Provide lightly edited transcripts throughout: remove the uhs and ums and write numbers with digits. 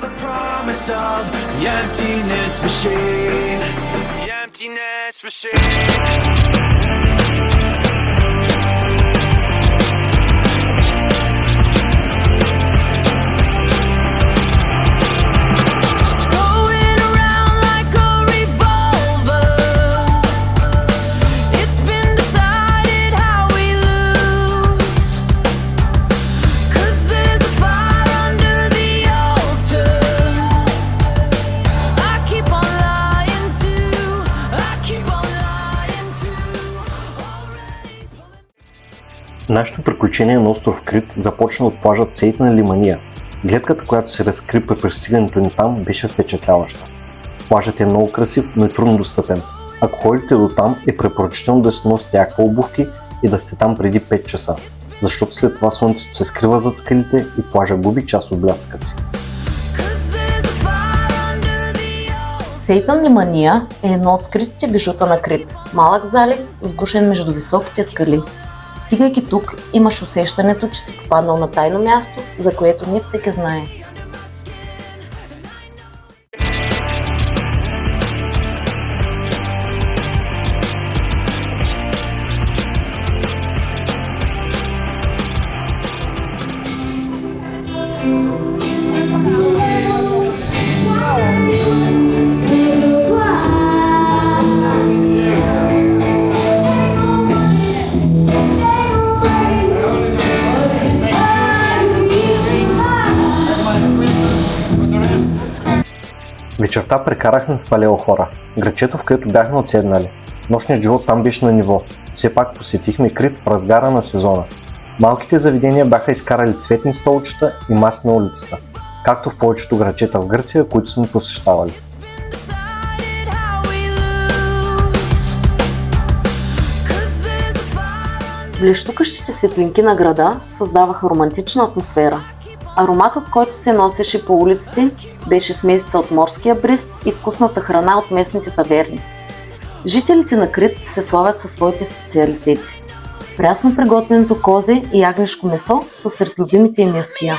the promise of the emptiness machine. The emptiness machine. Нашето приключение на остров Крит започна от плажът Сейтна Лимания. Гледката, която се разкри при пристигането ни там, беше впечатляваща. Плажът е много красив, но и трудно достъпен. Ако ходите до там, е препоръчително да си носите яква обувки и да сте там преди 5 часа, защото след това слънцето се скрива зад скалите и плажът губи част от блясъка си. Сейтън Лимания е едно от скритите бижута на Крит. Малък залив, сгушен между високите скали. Стигайки тук, имаш усещането, че си попаднал на тайно място, за което не всеки знае. Вечерта прекарахме в Палео Хора, градчето, в което бяхме отседнали. Нощният живот там беше на ниво. Все пак посетихме Крит в разгара на сезона. Малките заведения бяха изкарали цветни столчета и маси на улицата, както в повечето градчета в Гърция, които сме посещавали. Блещукащите светлинки на града създаваха романтична атмосфера. Ароматът, който се носеше по улиците, беше смесица от морския бриз и вкусната храна от местните таверни. Жителите на Крит се славят със своите специалитети. Прясно приготвеното козе и ягнешко месо са сред любимите им ястия.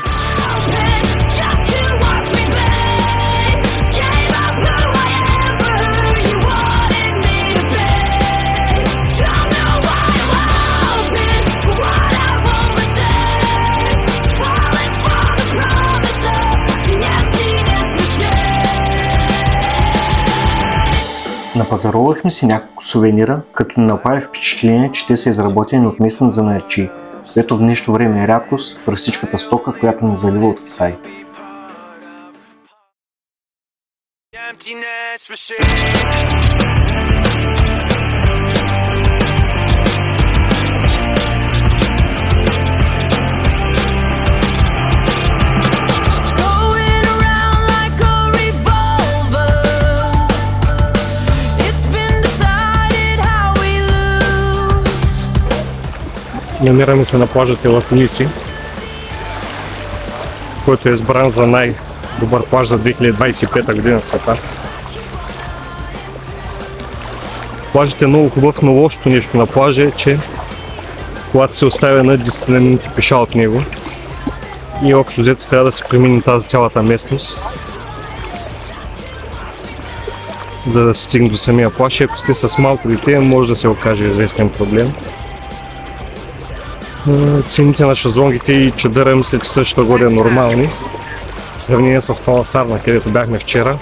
Напазарувахме си няколко сувенира, като ни направи впечатление, че те са изработени от местни занаятчии, което в днешно време е рядкост при всичката стока, която ни залива от Китай. Намираме се на плажа Телафоници, който е избран за най-добър плаж за 2025 година в света. Плажът е много хубав, но лошото нещо на плажа е, че когато се оставя на 10 минути пеша от него и общо взето трябва да се премине тази цялата местност, за да се стигне до самия плаж. Ако сте с малко дете, може да се окаже известен проблем. Цените на шезлонгите и чадъра мисля, че също горе нормални. В сравнение с Паласарна, където бяхме вчера,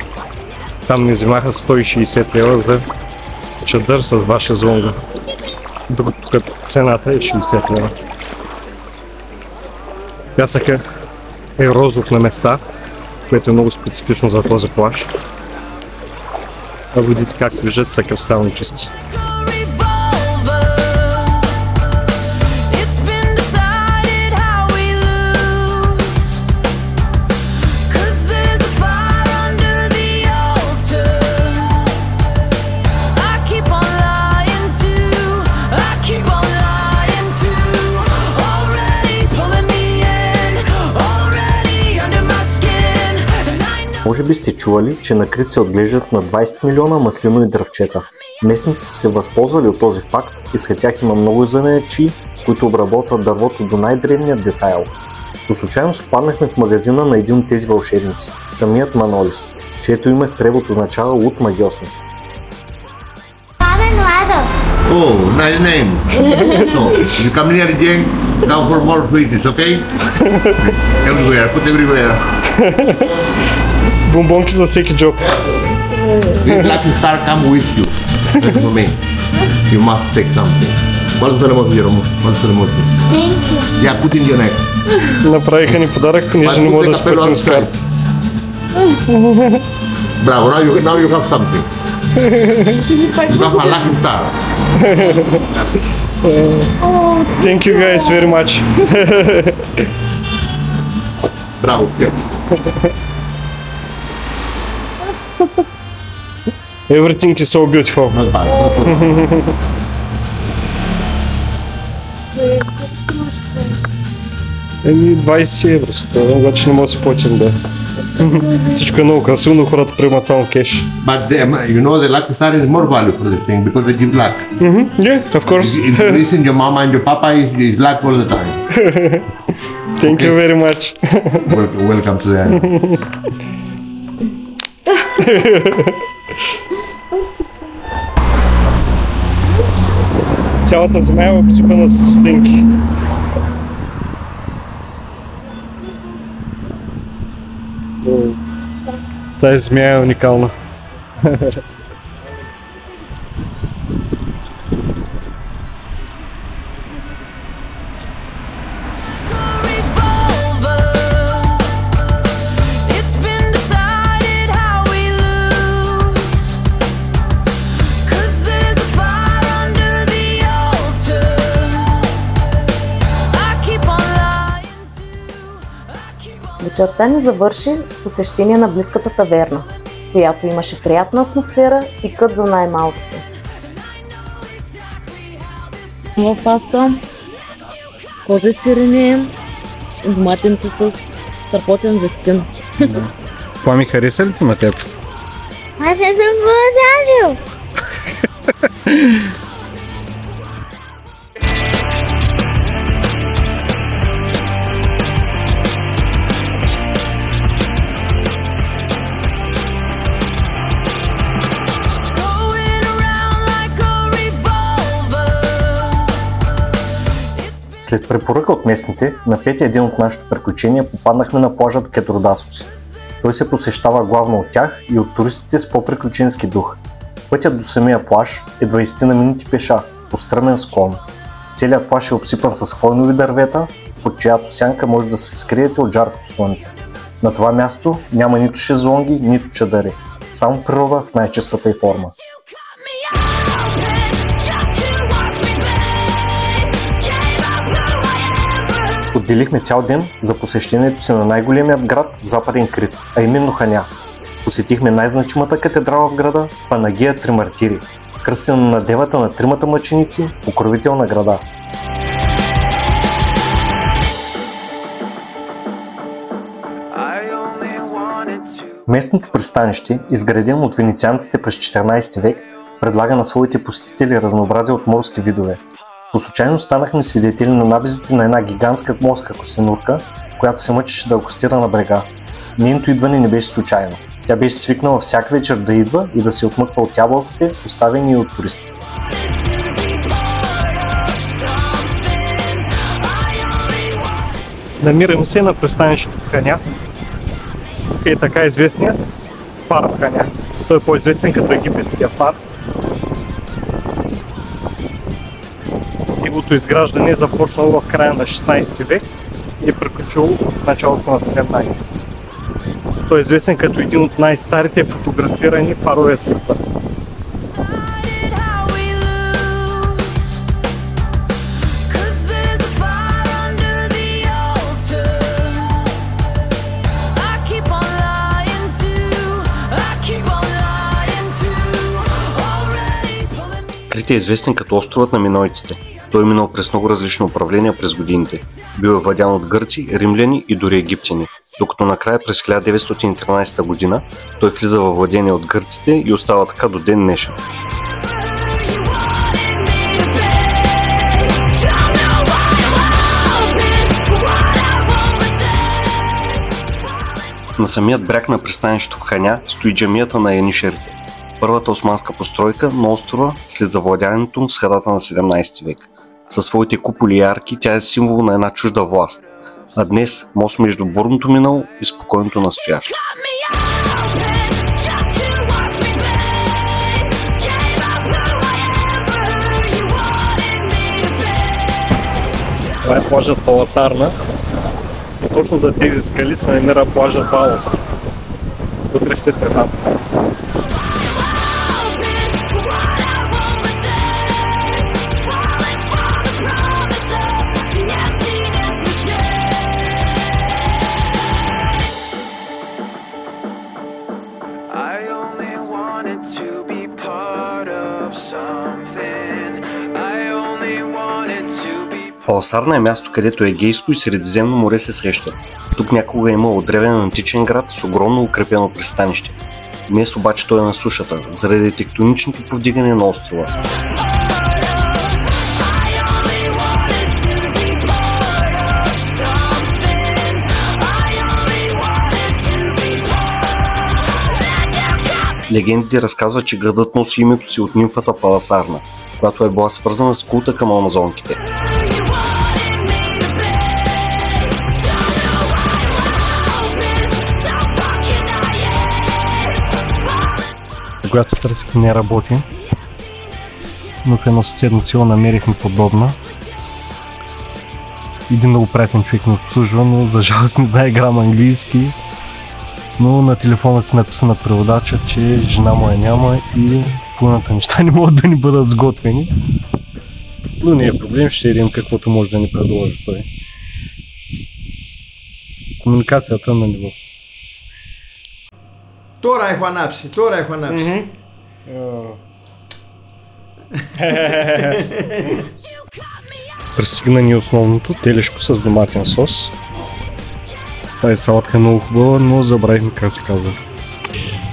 там ни взимаха 160 лева за чадър с 2 шезлонга, докато цената е 60 лева. Пясъка е розов на места, което е много специфично за този плаж. А водите, както виждате, са кристално чисти. Може би сте чували, че на Крит се отглеждат на 20 милиона маслинови дръвчета. Местните са се възползвали от този факт и сред тях има много занаятчии, които обработват дървото до най-древния детайл. По случайност попаднахме в магазина на един от тези вълшебници, самият Манолис, чието име в превод означава луд магиосник. Oh, nice name. So, you come here again, now for more sweetness, okay? Everywhere, put everywhere. Бомбонки за всеки джоб. This lucky star come with you. That's for me. You must take something. What's the remote here? What's the remote? Thank you. Yeah, put in your neck. Направиха ни подарък, понеже не мога да спътим с карта. Bravo, now you have something. You have a lucky star. Thank you guys very much. Bravo. Yeah. Everything is so beautiful. Not bad. Еми 20 евро, обаче не мога да си платим, да. Всичко е много красиво, но хората приемат само кеш. But you know the lucky star is more value for this thing because they give luck. Yeah, of course. If you listen, your mama and your papa is luck all the time. Thank you very much. Welcome to the island. Цялата земя е обсипана с стотинки. Тази земя е уникална. Вечерта ни завърши с посещение на близката таверна, която имаше приятна атмосфера и кът за най-малките. Нова паста, козе сирене, доматенце с търпотен зехтин. Това ми хареса ли ти на теб? Аз не съм позалил. След препоръка от местните, на петия ден от нашето приключение попаднахме на плажът Кетродасос. Той се посещава главно от тях и от туристите с по-приключенски дух. Пътят до самия плаж е 20 на минути пеша, по стръмен склон. Целият плаж е обсипан с хвойнови дървета, под чиято сянка може да се скриете от жаркото слънце. На това място няма нито шезлонги, нито чадъри, само природа в най-чистата й форма. Отделихме цял ден за посещението си на най-големият град в Западен Крит, а именно Ханя. Посетихме най-значимата катедрала в града – Панагия Тримартири, кръстена на девата на тримата мъченици, покровител на града. Местното пристанище, изградено от венецианците през 14 век, предлага на своите посетители разнообразие от морски видове. По случайно станахме свидетели на набезите на една гигантска морска костенурка, която се мъчеше да акостира на брега. Нейното идване не беше случайно. Тя беше свикнала всяка вечер да идва и да се отмъква от ябълките, оставени от туристи. Намираме се на пристанището в Ханя. Е така известният фар в Ханя. Той е по-известен като египетския фар. Неговото изграждане е започнало в края на 16 век и е приключило в началото на 17. Той е известен като един от най-старите фотографирани фарове в света. Крит е известен като островът на минойците. Той е минал през много различни управления през годините. Бил е владян от гърци, римляни и дори египтяни, докато накрая през 1913 година той влиза във владение от гърците и остава така до ден днешен. На самият бряг на пристанището в Ханя стои джамията на янишерите. Първата османска постройка на острова след завладяването му в средата на 17 век. Със своите куполи и арки тя е символ на една чужда власт. А днес мост между бурното минало и спокойното настояще. Това е плажът Паласарна и точно за тези скали се намира плажът Палос. Утре ще сте там. Паласарна е място, където Егейско и Средиземно море се срещат. Тук някога е имало древен античен град с огромно укрепено пристанище. Днес обаче той е на сушата, заради тектоничното повдигане на острова. Легендите разказват, че градът носи името си от нимфата Паласарна, която е била свързана с култа към амазонките. Когато търсих не работи, но в едно съседно село намерихме подобна. Един много приятен човек ме обслужва, но за жалост не знае грам английски. Но на телефона си написа на преводача, че жена му я няма и половината неща не могат да ни бъдат сготвени. Но не е проблем, ще видим каквото може да ни предложи той. Комуникацията на ниво. Τώρα έχω ανάψει, τώρα έχω ανάψει. Пристигна ни основното, телешко с доматен сос. Тази салатка е много хубава, но забравихме как се казва.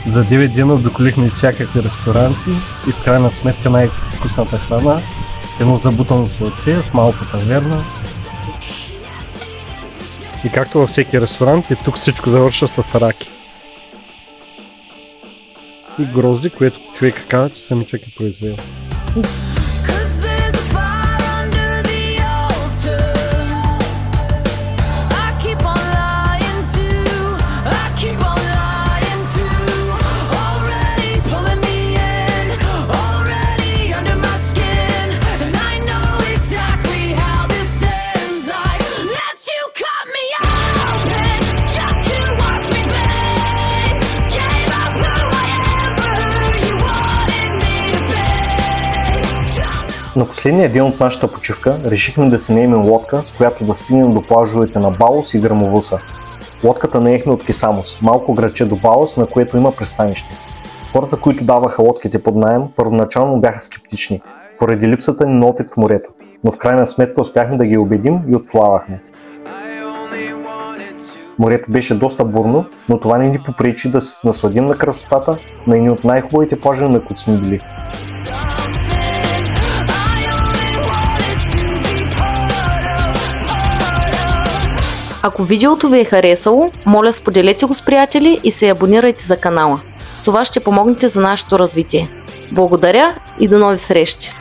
За 9 дена доколихме всякакви ресторанти и в крайна сметка най-вкусната храна. Едно забутано сладце с малко таверна. И както във всеки ресторант, и тук всичко завършва с раки. И грозди, което човека каза, че самичък е произвел. На последния ден от нашата почивка решихме да си наемем лодка, с която да стигнем до плажовете на Балос и Грамовуса. Лодката наехме от Кисамос, малко градче до Балос, на което има пристанище. Хората, които даваха лодките под наем, първоначално бяха скептични, поради липсата ни на опит в морето, но в крайна сметка успяхме да ги убедим и отплавахме. Морето беше доста бурно, но това не ни попречи да се насладим на красотата на едни от най-хубавите плажове, на които сме били. Ако видеото ви е харесало, моля споделете го с приятели и се абонирайте за канала. С това ще помогнете за нашето развитие. Благодаря и до нови срещи!